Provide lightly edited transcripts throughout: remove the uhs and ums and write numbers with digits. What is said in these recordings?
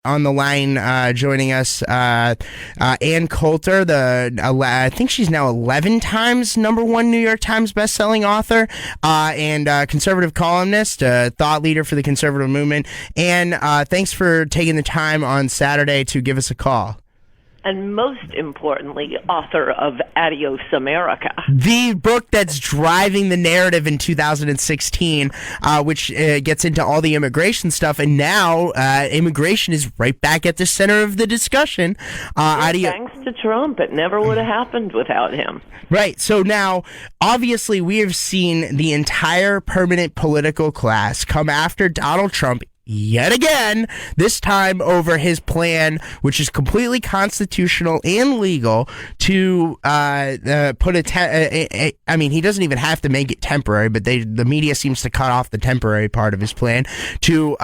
on the line joining us, Ann Coulter, I think she's now 11 times #1 New York Times bestselling author and conservative columnist, thought leader for the conservative movement. And thanks for taking the time on Saturday to give us a call. And most importantly, author of Adios America. The book that's driving the narrative in 2016, which gets into all the immigration stuff. And now immigration is right back at the center of the discussion. Thanks to Trump. It never would have happened without him. Right. So now, obviously, we have seen the entire permanent political class come after Donald Trump yet again, this time over his plan, which is completely constitutional and legal, to put I mean, he doesn't even have to make it temporary, but the media seems to cut off the temporary part of his plan to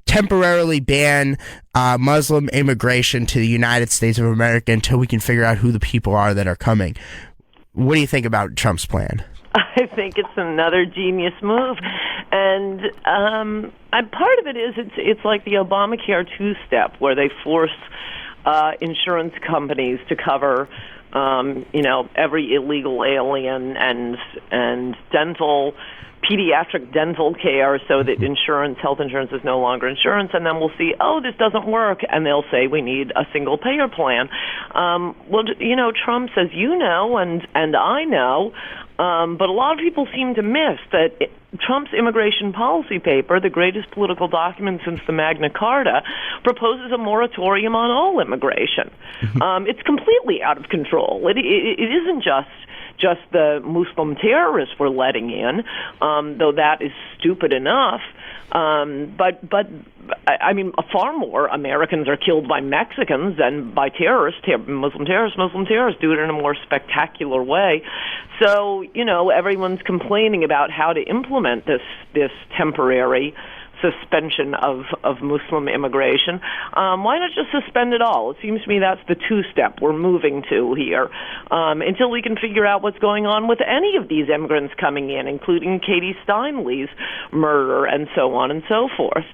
temporarily ban Muslim immigration to the United States of America until we can figure out who the people are that are coming. What do you think about Trump's plan? I think it's another genius move, and part of it is it's like the Obamacare two-step, where they force insurance companies to cover every illegal alien and pediatric dental care, so that health insurance is no longer insurance, and then we'll see, this doesn't work, and they'll say we need a single payer plan. Trump says, and I know, but a lot of people seem to miss that Trump's immigration policy paper, the greatest political document since the Magna Carta, proposes a moratorium on all immigration. It's completely out of control. It isn't just the Muslim terrorists we're letting in, though that is stupid enough. But I mean, far more Americans are killed by Mexicans than by Muslim terrorists. Muslim terrorists do it in a more spectacular way. So, everyone's complaining about how to implement this temporary suspension of Muslim immigration. Why not just suspend it all? It seems to me that's the two-step we're moving to here, until we can figure out what's going on with any of these immigrants coming in, including Katie Steinle's murder and so on and so forth.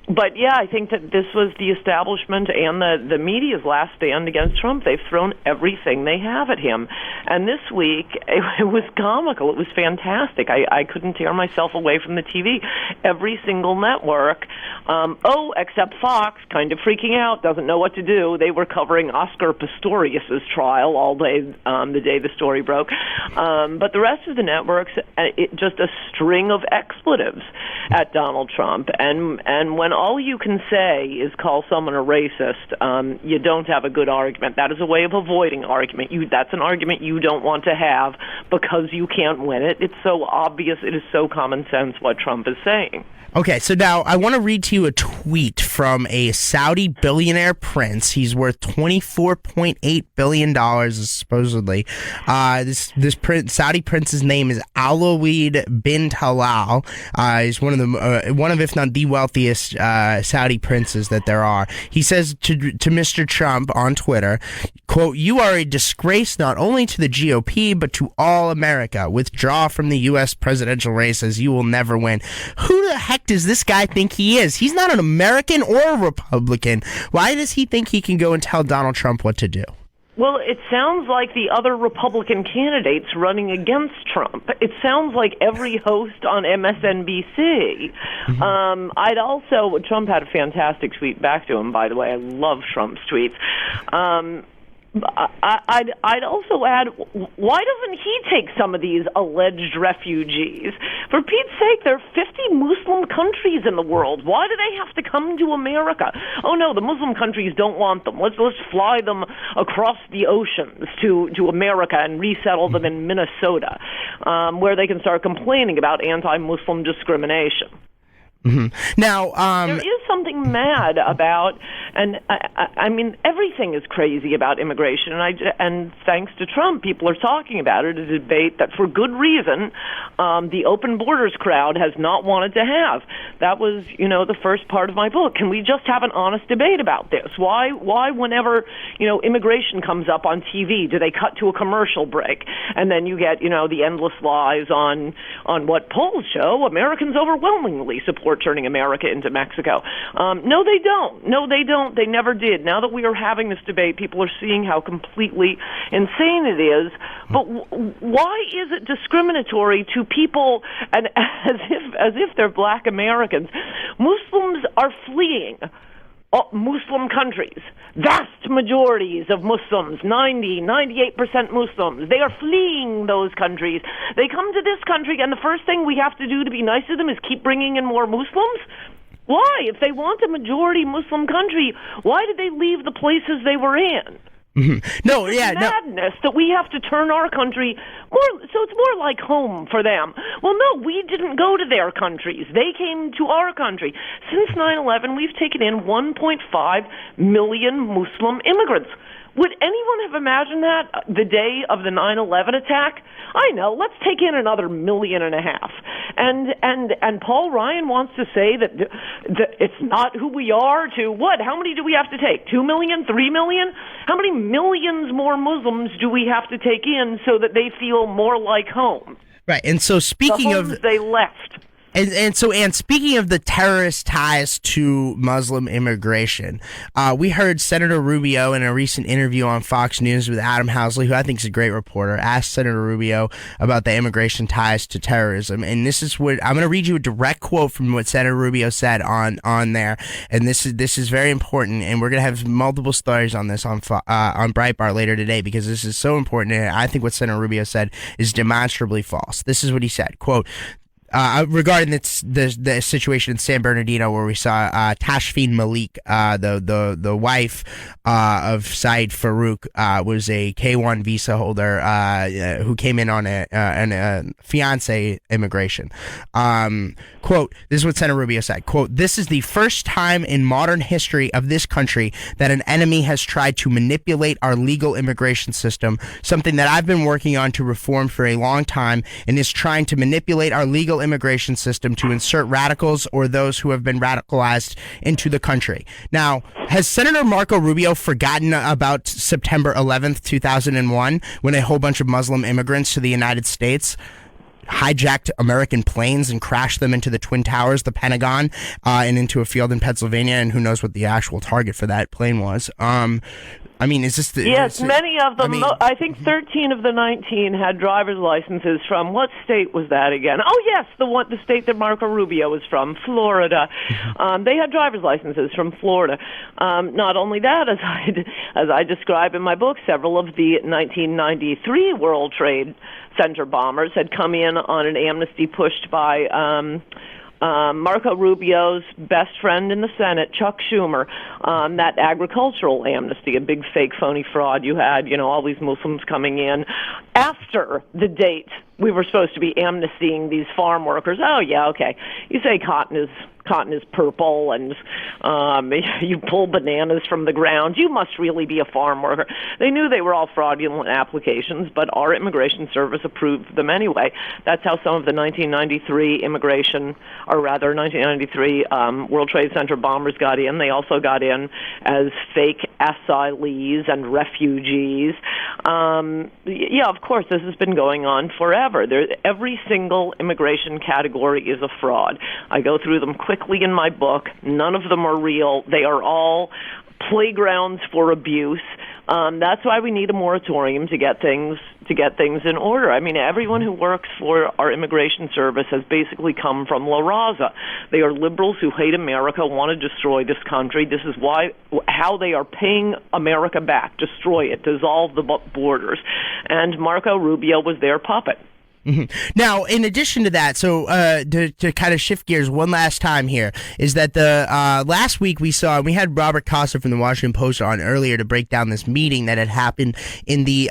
But yeah, I think that this was the establishment and the media's last stand against Trump. They've thrown everything they have at him. And this week, it was comical. It was fantastic. I couldn't tear myself away from the TV. Every single network, except Fox, kind of freaking out, doesn't know what to do. They were covering Oscar Pistorius's trial all day, the day the story broke. But the rest of the networks, just a string of expletives at Donald Trump. And when all you can say is call someone a racist, you don't have a good argument. That is a way of avoiding argument. That's an argument you don't want to have because you can't win it. It's so obvious. It is so common sense what Trump is saying. Okay, so now I want to read to you a tweet from a Saudi billionaire prince. He's worth $24.8 billion, supposedly. This Saudi prince's name is Alawid bin Talal. He's one of, if not the wealthiest Saudi princes that there are. He says to Mr. Trump on Twitter, quote, "You are a disgrace not only to the GOP, but to all America. Withdraw from the U.S. presidential race as you will never win." Who the heck does this guy think he is? He's not an American or a Republican. Why does he think he can go and tell Donald Trump what to do? Well, it sounds like the other Republican candidates running against Trump. It sounds like every host on MSNBC. Trump had a fantastic tweet back to him, by the way. I love Trump's tweets. I'd also add, why doesn't he take some of these alleged refugees? For Pete's sake, there are 50 Muslim countries in the world. Why do they have to come to America? Oh no, the Muslim countries don't want them. Let's fly them across the oceans to America and resettle them in Minnesota, where they can start complaining about anti-Muslim discrimination. Now, there is something mad about, and I mean, everything is crazy about immigration, and thanks to Trump, people are talking about it, a debate that for good reason, the open borders crowd has not wanted to have. That was, the first part of my book. Can we just have an honest debate about this? Why whenever, immigration comes up on TV, do they cut to a commercial break? And then you get, the endless lies on what polls show Americans overwhelmingly support support turning America into Mexico. No, they don't. No, they don't. They never did. Now that we are having this debate, people are seeing how completely insane it is. But why is it discriminatory to people, and as if they're black Americans? Muslims are fleeing Muslim countries. Vast majorities of Muslims, 98% Muslims, they are fleeing those countries. They come to this country, and the first thing we have to do to be nice to them is keep bringing in more Muslims? Why? If they want a majority Muslim country, why did they leave the places they were in? No, it's yeah, madness that we have to turn our country more, so it's more like home for them. Well, no, we didn't go to their countries. They came to our country. Since 9/11, we've taken in 1.5 million Muslim immigrants. Would anyone have imagined that the day of the 9/11 attack? I know. Let's take in another 1.5 million. And Paul Ryan wants to say that it's not who we are. To what? How many do we have to take? 2 million? 3 million? How many millions more Muslims do we have to take in so that they feel more like home? Right. And so speaking the of homes they left. And speaking of the terrorist ties to Muslim immigration, we heard Senator Rubio in a recent interview on Fox News with Adam Housley, who I think is a great reporter, asked Senator Rubio about the immigration ties to terrorism. And this is what I'm going to read you a direct quote from what Senator Rubio said on there. And this is very important. And we're going to have multiple stories on this on Breitbart later today, because this is so important. And I think what Senator Rubio said is demonstrably false. This is what he said, quote, regarding the situation in San Bernardino, where we saw Tashfeen Malik, the wife of Saeed Farouk, was a K-1 visa holder who came in on a fiancé immigration. Quote, this is what Senator Rubio said, quote, "This is the first time in modern history of this country that an enemy has tried to manipulate our legal immigration system, something that I've been working on to reform for a long time, and is trying to manipulate our legal immigration system to insert radicals or those who have been radicalized into the country." Now, has Senator Marco Rubio forgotten about September 11th, 2001, when a whole bunch of Muslim immigrants to the United States hijacked American planes and crashed them into the Twin Towers, the Pentagon, and into a field in Pennsylvania, and who knows what the actual target for that plane was? I mean, is this the... Yes, many of them. I think 13 of the 19 had driver's licenses from, what state was that again? Oh, yes, the state that Marco Rubio was from, Florida. They had driver's licenses from Florida. Not only that, as I describe in my book, several of the 1993 World Trade Center bombers had come in on an amnesty pushed by Marco Rubio's best friend in the Senate, Chuck Schumer, that agricultural amnesty, a big fake phony fraud you had, all these Muslims coming in after the date we were supposed to be amnestying these farm workers. Oh, yeah, okay. You say cotton is purple, and you pull bananas from the ground. You must really be a farm worker. They knew they were all fraudulent applications, but our immigration service approved them anyway. That's how some of the 1993 World Trade Center bombers got in. They also got in as fake asylees and refugees. Yeah, of course, this has been going on forever. Every single immigration category is a fraud. I go through them quickly in my book. None of them are real. They are all playgrounds for abuse. That's why we need a moratorium to get things in order. I mean, everyone who works for our immigration service has basically come from La Raza. They are liberals who hate America, want to destroy this country. This is how they are paying America back: destroy it, dissolve the borders. And Marco Rubio was their puppet. Mm-hmm. Now, in addition to that, so to kind of shift gears one last time here, is that the last week we had Robert Costa from the Washington Post on earlier to break down this meeting that had happened in the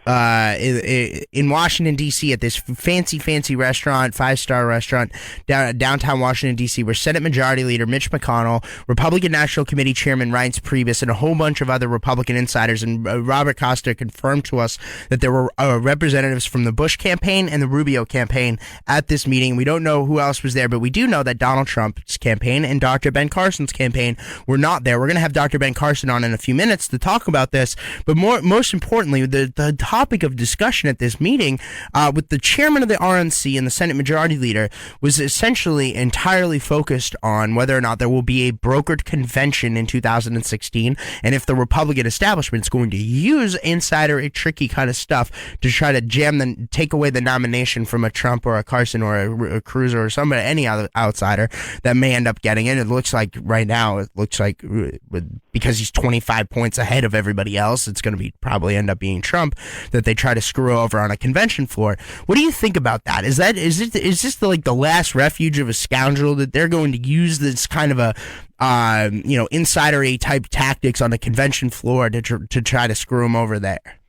in Washington, D.C. at this fancy restaurant, 5-star restaurant downtown Washington, D.C., where Senate Majority Leader Mitch McConnell, Republican National Committee Chairman Reince Priebus, and a whole bunch of other Republican insiders, and Robert Costa confirmed to us that there were representatives from the Bush campaign and the Rubio campaign at this meeting. We don't know who else was there, but we do know that Donald Trump's campaign and Dr. Ben Carson's campaign were not there. We're going to have Dr. Ben Carson on in a few minutes to talk about this, but most importantly, the topic of discussion at this meeting with the chairman of the RNC and the Senate Majority Leader was essentially entirely focused on whether or not there will be a brokered convention in 2016, and if the Republican establishment is going to use insider tricky kind of stuff to try to take away the nomination from a Trump or a Carson or a Cruz or somebody, any other outsider that may end up getting it. It looks like right now, because he's 25 points ahead of everybody else, it's going to probably end up being Trump that they try to screw over on a convention floor. What do you think about that? Is this the last refuge of a scoundrel, that they're going to use this kind of a insider type tactics on a convention floor to try to screw him over there?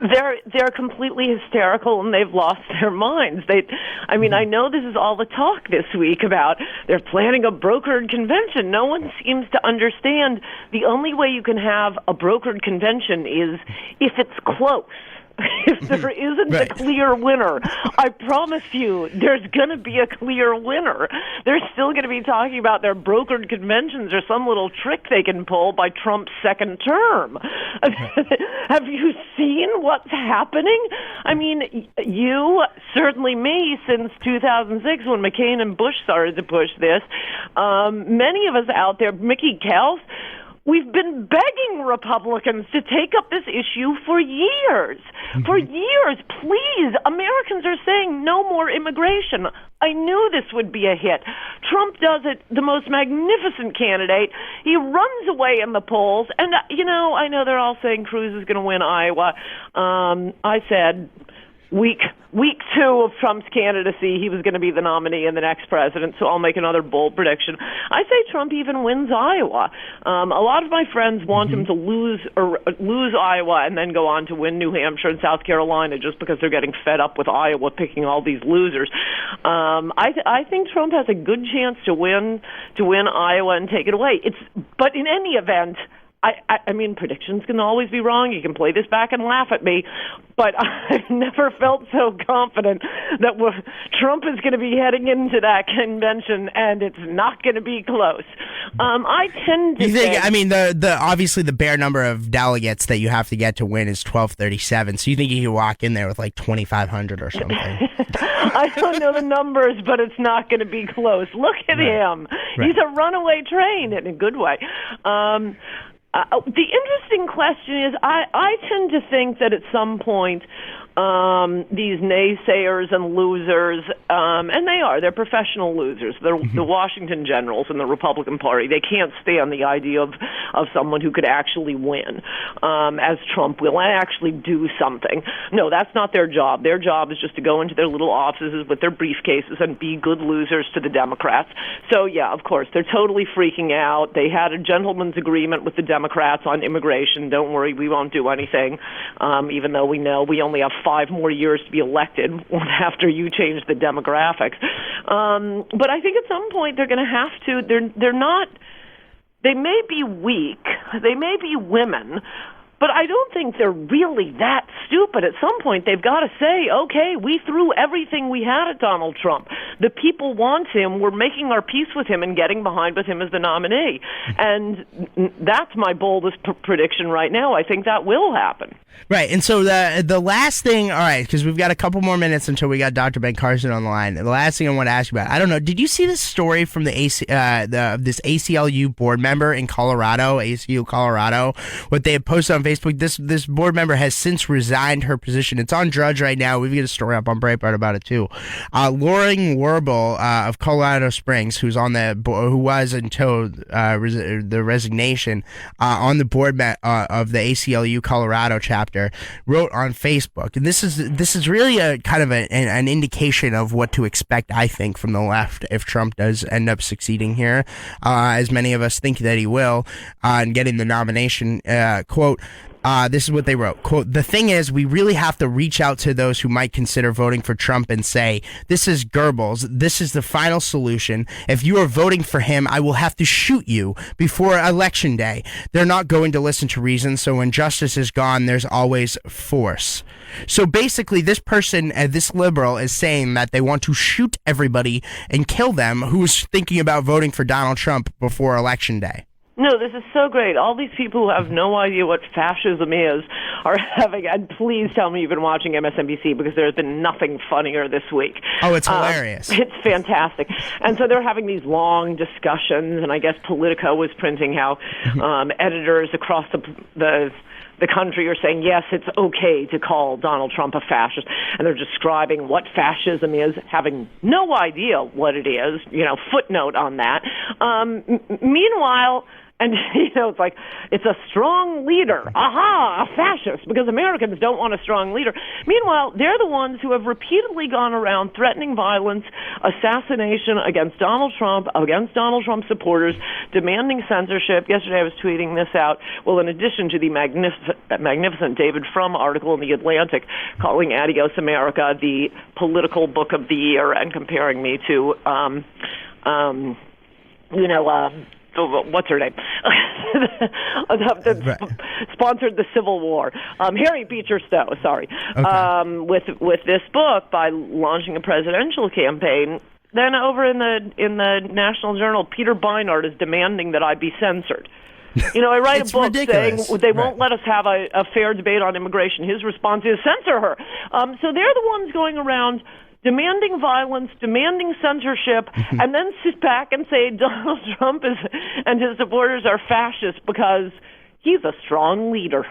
They're completely hysterical, and they've lost their minds. I know this is all the talk this week about they're planning a brokered convention. No one seems to understand the only way you can have a brokered convention is if it's close. If there isn't a clear winner, I promise you there's going to be a clear winner. They're still going to be talking about their brokered conventions or some little trick they can pull by Trump's second term. Have you seen what's happening? I mean, you, certainly me, since 2006 when McCain and Bush started to push this, many of us out there, Mickey Kels, we've been begging Republicans to take up this issue for years. For years, please. Americans are saying no more immigration. I knew this would be a hit. Trump does it, the most magnificent candidate. He runs away in the polls. And, I know they're all saying Cruz is going to win Iowa. I said week 2 of Trump's candidacy, he was going to be the nominee and the next president, so I'll make another bold prediction. I say Trump even wins Iowa. A lot of my friends want him to lose Iowa and then go on to win New Hampshire and South Carolina just because they're getting fed up with Iowa picking all these losers. I think Trump has a good chance to win Iowa and take it away. But in any event, I mean, predictions can always be wrong. You can play this back and laugh at me, but I've never felt so confident that Trump is going to be heading into that convention, and it's not going to be close. I tend to think. I mean, the obviously the bare number of delegates that you have to get to win is 1237. So you think you can walk in there with like 2,500 or something? I don't know the numbers, but it's not going to be close. Look at him. Right. He's a runaway train in a good way. The interesting question is, I tend to think that at some point these naysayers and losers, and they're professional losers. They're the Washington Generals in the Republican Party. They can't stand the idea of someone who could actually win, as Trump will, and actually do something. No, that's not their job. Their job is just to go into their little offices with their briefcases and be good losers to the Democrats. So, yeah, of course, they're totally freaking out. They had a gentleman's agreement with the Democrats on immigration. Don't worry, we won't do anything, even though we know we only have 5 more years to be elected after you change the demographics. But I think at some point they're going to have to. They're not. They may be weak. They may be women. But I don't think they're really that stupid. At some point, they've got to say, okay, we threw everything we had at Donald Trump. The people want him. We're making our peace with him and getting behind with him as the nominee. And that's my boldest prediction right now. I think that will happen. Right. And so the last thing, all right, because we've got a couple more minutes until we got Dr. Ben Carson on the line. The last thing I want to ask you about, I don't know, did you see this story from this ACLU board member in Colorado, ACU Colorado, what they had posted on Facebook? This board member has since resigned her position. It's on Drudge right now. We've got a story up on Breitbart about it too. Loring Warble of Colorado Springs, who was until the resignation on the board of the ACLU Colorado chapter, wrote on Facebook, and this is really a kind of an indication of what to expect, I think, from the left if Trump does end up succeeding here, as many of us think that he will, and getting the nomination. Quote, this is what they wrote. Quote, "The thing is, we really have to reach out to those who might consider voting for Trump and say, this is Goebbels. This is the final solution. If you are voting for him, I will have to shoot you before Election Day. They're not going to listen to reason, so when justice is gone, there's always force." So basically, this person, this liberal, is saying that they want to shoot everybody and kill them who's thinking about voting for Donald Trump before Election Day. No, this is so great. All these people who have no idea what fascism is are having, and please tell me you've been watching MSNBC because there's been nothing funnier this week. Oh, it's hilarious. It's fantastic. And so they're having these long discussions, and I guess Politico was printing how editors across the country are saying, yes, it's okay to call Donald Trump a fascist. And they're describing what fascism is, having no idea what it is, footnote on that. Meanwhile, and, it's like, it's a strong leader. Aha, a fascist, because Americans don't want a strong leader. Meanwhile, they're the ones who have repeatedly gone around threatening violence, assassination against Donald Trump, against Donald Trump supporters, demanding censorship. Yesterday I was tweeting this out. Well, in addition to the magnificent David Frum article in The Atlantic calling Adios America the political book of the year and comparing me to, what's her name? Sponsored the Civil War. Harry Beecher Stowe, sorry. Okay. With this book by launching a presidential campaign. Then over in the National Journal, Peter Beinart is demanding that I be censored. I write a book ridiculous. saying they won't let us have a fair debate on immigration. His response is censor her. So they're the ones going around demanding violence, demanding censorship, and then sit back and say Donald Trump and his supporters are fascists because he's a strong leader.